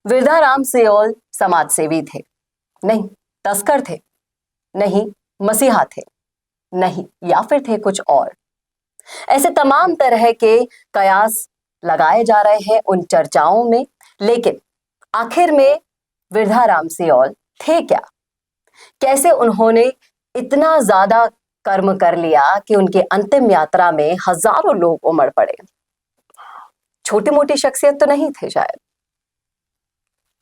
Virdharam Seoul समाज सेवी थे? नहीं। तस्कर थे? नहीं। मसीहा थे? नहीं। या फिर थे कुछ और? ऐसे तमाम तरह के कयास लगाए जा रहे हैं उन चर्चाओं में, लेकिन आखिर में विरधाराम सियोल थे क्या? कैसे उन्होंने इतना ज्यादा कर्म कर लिया कि उनके अंतिम यात्रा में हजारों लोग उमड़ पड़े? छोटी मोटी शख्सियत तो नहीं थे शायद।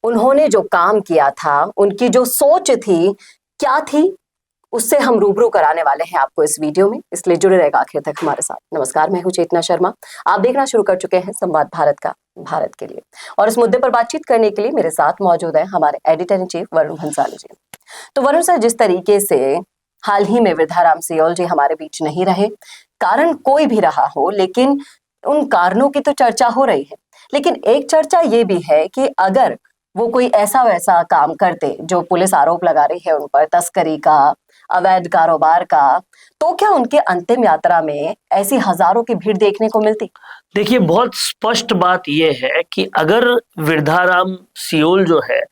उन्होंने जो काम किया था, उनकी जो सोच थी, क्या थी, उससे हम रूबरू कराने वाले हैं आपको इस वीडियो में, इसलिए जुड़े रहेगा आखिर तक हमारे साथ। नमस्कार, मैं हूं चेतना शर्मा। आप देखना शुरू कर चुके हैं संवाद भारत का, भारत के लिए। और इस मुद्दे पर बातचीत करने के लिए मेरे साथ मौजूद है हमारे editor in chief Varun Bhansali ji. तो वरुण सर, जिस तरीके से हाल ही में विरधाराम सियोल जी हमारे बीच नहीं रहे, कारण कोई भी रहा हो, लेकिन उन कारणों की तो चर्चा हो रही है। लेकिन एक चर्चा ये भी है कि अगर वो कोई ऐसा वैसा काम करते जो पुलिस आरोप लगा रही है उन पर, तस्करी का, अवैध कारोबार का, तो क्या उनके अंतिम यात्रा में ऐसी हजारों की भीड़ देखने को मिलती? देखिए, बहुत स्पष्ट बात यह है कि अगर विरधाराम सियोल जो है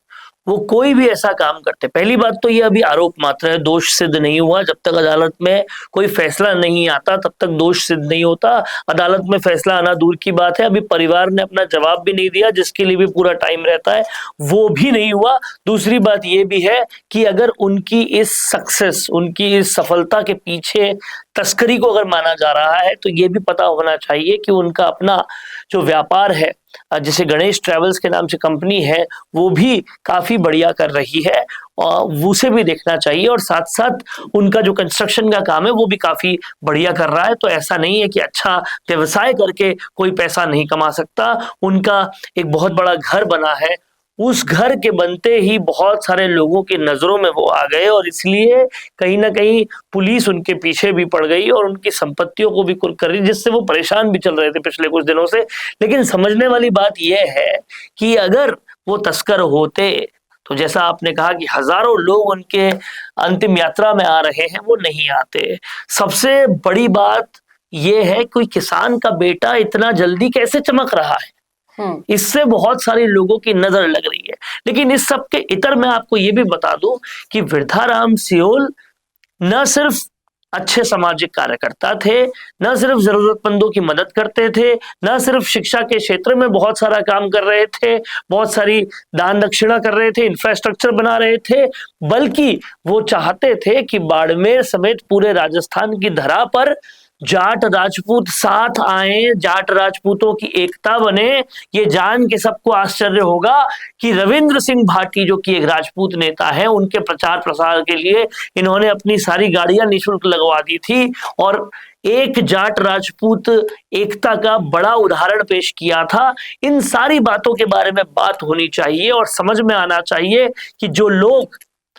वो कोई भी ऐसा काम करते, पहली बात तो ये अभी आरोप मात्र है, दोष सिद्ध नहीं हुआ। जब तक अदालत में कोई फैसला नहीं आता तब तक दोष सिद्ध नहीं होता। अदालत में फैसला आना दूर की बात है, अभी परिवार ने अपना जवाब भी नहीं दिया, जिसके लिए भी पूरा टाइम रहता है, वो भी नहीं हुआ। दूसरी बात ये भी है कि अगर उनकी इस सक्सेस, उनकी इस सफलता के पीछे तस्करी को अगर माना जा रहा है, तो ये भी पता होना चाहिए कि उनका अपना जो व्यापार है, जिसे गणेश ट्रेवल्स के नाम से कंपनी है, वो भी काफी बढ़िया कर रही है, और उसे भी देखना चाहिए। और साथ साथ उनका जो कंस्ट्रक्शन का काम है वो भी काफी बढ़िया कर रहा है। तो ऐसा नहीं है कि अच्छा व्यवसाय करके कोई पैसा नहीं कमा सकता। उनका एक बहुत बड़ा घर बना है, उस घर के बनते ही बहुत सारे लोगों की नजरों में वो आ गए, और इसलिए कहीं ना कहीं पुलिस उनके पीछे भी पड़ गई और उनकी संपत्तियों को भी कुर्क कर रही, जिससे वो परेशान भी चल रहे थे पिछले कुछ दिनों से। लेकिन समझने वाली बात यह है कि अगर वो तस्कर होते, तो जैसा आपने कहा कि हजारों लोग उनके अंतिम यात्रा में आ रहे हैं, वो नहीं आते। सबसे बड़ी बात यह है कोई किसान का बेटा इतना जल्दी कैसे चमक रहा है, इससे बहुत सारे लोगों की नजर लग रही है। लेकिन इस सब के इतर मैं आपको ये भी बता दूं कि विरधाराम सियोल न सिर्फ अच्छे सामाजिक कार्यकर्ता थे, न सिर्फ जरूरतमंदों की मदद करते थे, न सिर्फ शिक्षा के क्षेत्र में बहुत सारा काम कर रहे थे, बहुत सारी दान दक्षिणा कर रहे थे, इंफ्रास्ट्रक्चर बना रहे थे, बल्कि वो चाहते थे कि बाड़मेर समेत पूरे राजस्थान की धरा पर जाट राजपूत साथ आए, जाट राजपूतों की एकता बने। ये जान के सबको आश्चर्य होगा कि रविंद्र सिंह भाटी, जो कि एक राजपूत नेता है, उनके प्रचार प्रसार के लिए इन्होंने अपनी सारी गाड़ियां निःशुल्क लगवा दी थी, और एक जाट राजपूत एकता का बड़ा उदाहरण पेश किया था। इन सारी बातों के बारे में बात होनी चाहिए और समझ में आना चाहिए कि जो लोग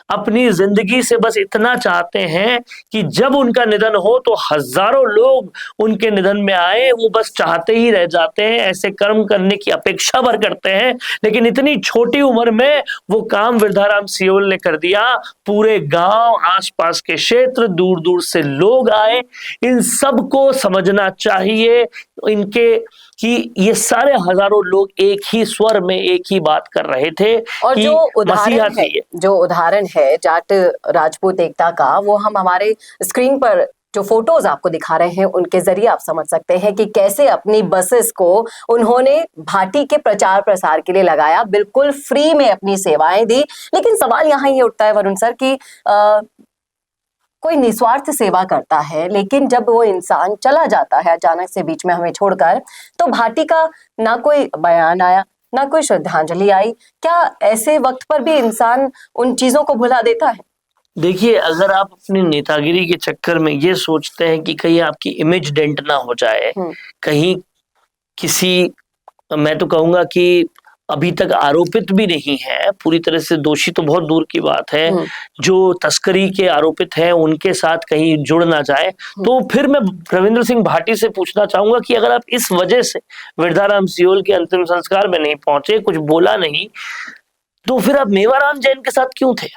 अपनी जिंदगी से बस इतना चाहते हैं कि जब उनका निधन हो तो हजारों लोग उनके निधन में आए, वो बस चाहते ही रह जाते हैं, ऐसे कर्म करने की अपेक्षा भर करते हैं। लेकिन इतनी छोटी उम्र में वो काम विरधाराम सियोल ने कर दिया। पूरे गांव, आसपास के क्षेत्र, दूर दूर से लोग आए। इन सबको समझना चाहिए इनके कि ये सारे हजारों लोग एक ही स्वर में एक ही बात कर रहे थे। और जो उदाहरण है जाट राजपूत एकता का, वो हम हमारे स्क्रीन पर जो फोटोज आपको दिखा रहे हैं उनके जरिए आप समझ सकते हैं कि कैसे अपनी बसेस को उन्होंने भाटी के प्रचार प्रसार के लिए लगाया, बिल्कुल फ्री में अपनी सेवाएं दी। लेकिन सवाल यहाँ ये उठता है वरुण सर कि कोई निस्वार्थ सेवा करता है, लेकिन जब वो इंसान चला जाता है अचानक से बीच में हमें छोड़कर, तो भाटी का ना कोई बयान आया, ना कोई श्रद्धांजलि आई। क्या ऐसे वक्त पर भी इंसान उन चीजों को भुला देता है? देखिए, अगर आप अपनी नेतागिरी के चक्कर में ये सोचते हैं कि कहीं आपकी इमेज डेंट ना हो जाए, कहीं किसी, मैं तो कहूंगा कि अभी तक आरोपित भी नहीं है, पूरी तरह से दोषी तो बहुत दूर की बात है, जो तस्करी के आरोपित हैं उनके साथ कहीं जुड़ ना जाए, तो फिर मैं रविंद्र सिंह भाटी से पूछना चाहूंगा कि अगर आप इस वजह से विरधाराम सियोल के अंतिम संस्कार में नहीं पहुंचे, कुछ बोला नहीं, तो फिर आप मेवाराम जैन के साथ क्यों थे?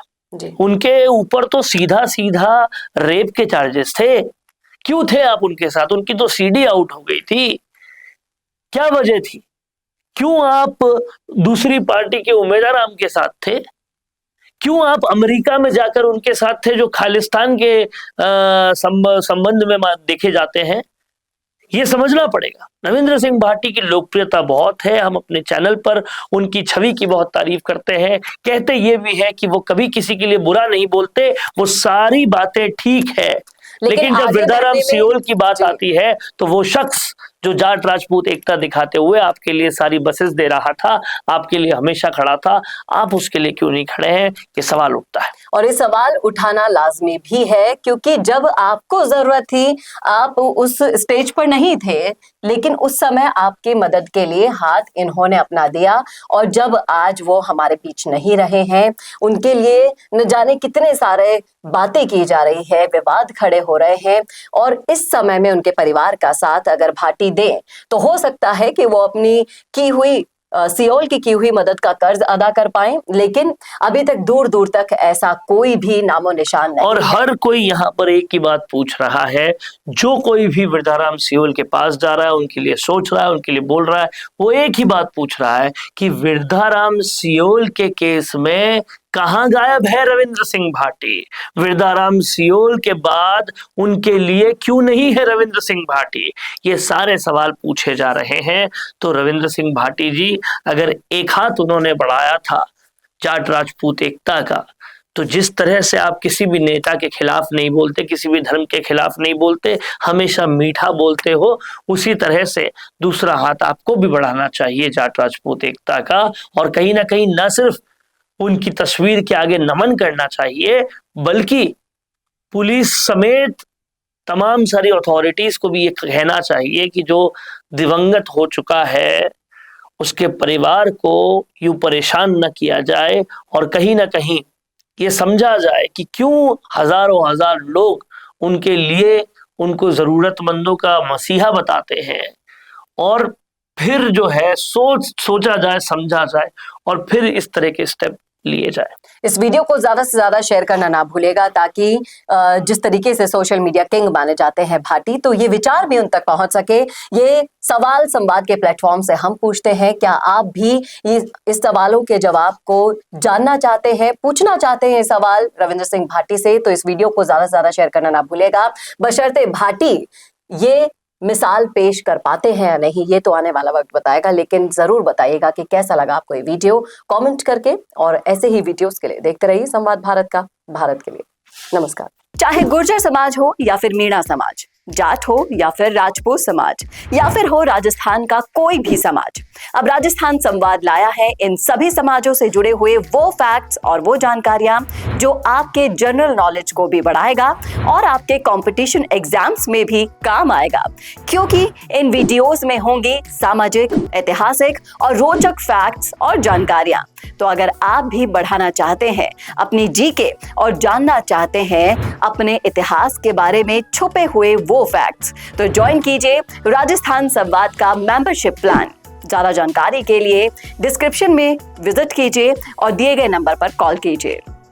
उनके ऊपर तो सीधा सीधा रेप के चार्जेस थे, क्यों थे आप उनके साथ? उनकी तो सीडी आउट हो गई थी, क्या वजह थी? क्यों आप दूसरी पार्टी के उम्मीदवार आम के साथ थे? क्यों आप अमेरिका में जाकर उनके साथ थे जो खालिस्तान के संबंध में देखे जाते हैं? ये समझना पड़ेगा। रविंद्र सिंह भाटी की लोकप्रियता बहुत है, हम अपने चैनल पर उनकी छवि की बहुत तारीफ करते हैं, कहते ये भी है कि वो कभी किसी के लिए बुरा नहीं बोलते, वो सारी बातें ठीक है, लेकिन जब वृद्धाराम सियोल की बात आती है तो वो शख्स जो जाट राजपूत एकता दिखाते हुए आपके लिए सारी बसेस दे रहा था, आपके लिए हमेशा खड़ा था, आप उसके लिए क्यों नहीं खड़े हैं, ये सवाल उठता है। और ये सवाल उठाना लाजमी भी है, क्योंकि जब आपको जरूरत थी आप उस स्टेज पर नहीं थे, लेकिन उस समय आपकी मदद के लिए हाथ इन्होंने अपना दिया। और जब आज वो हमारे बीच नहीं रहे हैं, उनके लिए न जाने कितने सारे बातें की जा रही है, विवाद खड़े हो रहे हैं, और इस समय में उनके परिवार का साथ अगर भाटी दे तो हो सकता है कि वो अपनी की हुई सियोल की हुई मदद का कर्ज अदा कर पाए, लेकिन अभी तक दूर दूर तक ऐसा कोई भी नामो निशान नहीं। और हर कोई यहाँ पर एक ही बात पूछ रहा है, जो कोई भी वृद्धाराम सियोल के पास जा रहा है, उनके लिए सोच रहा है, उनके लिए बोल रहा है, वो एक ही बात पूछ रहा है कि वृद्धाराम सियोल के केस में कहां गायब है रविंद्र सिंह भाटी? वृद्धाराम सियोल के बाद उनके लिए क्यों नहीं है रविंद्र सिंह भाटी? ये सारे सवाल पूछे जा रहे हैं। तो रविंद्र सिंह भाटी जी, अगर एक हाथ उन्होंने बढ़ाया था जाट राजपूत एकता का, तो जिस तरह से आप किसी भी नेता के खिलाफ नहीं बोलते, किसी भी धर्म के खिलाफ नहीं बोलते, हमेशा मीठा बोलते हो, उसी तरह से दूसरा हाथ आपको भी बढ़ाना चाहिए जाट राजपूत एकता का। और कहीं ना कहीं न सिर्फ उनकी तस्वीर के आगे नमन करना चाहिए, बल्कि पुलिस समेत तमाम सारी अथॉरिटीज को भी ये कहना चाहिए कि जो दिवंगत हो चुका है उसके परिवार को यूं परेशान न किया जाए, और कहीं ना कहीं ये समझा जाए कि क्यों हजारों हजार लोग उनके लिए उनको जरूरतमंदों का मसीहा बताते हैं। और फिर जो है सोचा जाए, समझा जाए, और फिर इस तरह के स्टेप लिए जाए। इस वीडियो को ज्यादा से ज्यादा शेयर करना ना भूलेगा, ताकि जिस तरीके से सोशल मीडिया किंग माने जाते हैं भाटी, तो ये विचार भी उन तक पहुंच सके। ये सवाल संवाद के प्लेटफॉर्म से हम पूछते हैं, क्या आप भी इस सवालों के जवाब को जानना चाहते हैं, पूछना चाहते हैं सवाल रविंद्र सिंह भाटी से? तो इस वीडियो को ज्यादा से ज्यादा शेयर करना ना भूलेगा, बशर्ते भाटी ये मिसाल पेश कर पाते हैं या नहीं, ये तो आने वाला वक्त बताएगा। लेकिन जरूर बताइएगा कि कैसा लगा आपको ये वीडियो, कमेंट करके। और ऐसे ही वीडियोस के लिए देखते रहिए संवाद भारत का, भारत के लिए। नमस्कार। चाहे गुर्जर समाज हो या फिर मीणा समाज, जाट हो या फिर राजपूत समाज, या फिर हो राजस्थान का कोई भी समाज, अब राजस्थान संवाद लाया है इन सभी समाजों से जुड़े हुए वो फैक्ट्स और वो जानकारियां जो आपके जनरल नॉलेज को भी बढ़ाएगा और आपके कंपटीशन एग्जाम्स में भी काम आएगा। क्योंकि इन वीडियोस में होंगे सामाजिक, ऐतिहासिक और रोचक फैक्ट्स और जानकारियां। तो अगर आप भी बढ़ाना चाहते हैं अपनी जीके और जानना चाहते हैं अपने इतिहास के बारे में छुपे हुए वो फैक्ट्स, तो ज्वाइन कीजिए राजस्थान संवाद का मेंबरशिप प्लान। ज्यादा जानकारी के लिए डिस्क्रिप्शन में विजिट कीजिए और दिए गए नंबर पर कॉल कीजिए।